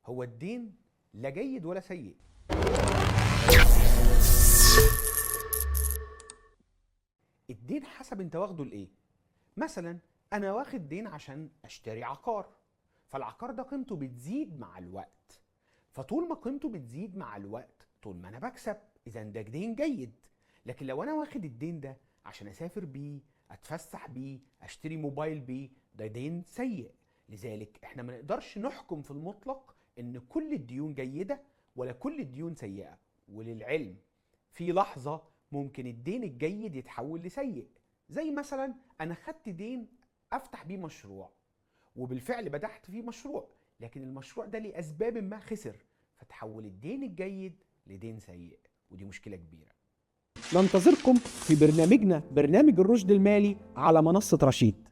هو الدين لا جيد ولا سيء. الدين حسب انت واخده لايه. مثلا انا واخد دين عشان اشتري عقار، فالعقار ده قيمته بتزيد مع الوقت، فطول ما قيمته بتزيد مع الوقت طول ما انا بكسب، اذا ده دين جيد. لكن لو انا واخد الدين ده عشان اسافر بيه، اتفسح بيه، اشتري موبايل بيه، ده دين سيء. لذلك احنا ما نقدرش نحكم في المطلق ان كل الديون جيدة ولا كل الديون سيئة. وللعلم في لحظة ممكن الدين الجيد يتحول لسيء، زي مثلا انا خدت دين افتح بيه مشروع، وبالفعل بدأت فيه مشروع، لكن المشروع ده لأسباب ما خسر، فتحول الدين الجيد لدين سيء، ودي مشكلة كبيرة. ننتظركم في برنامجنا برنامج الرشد المالي على منصة رشيد.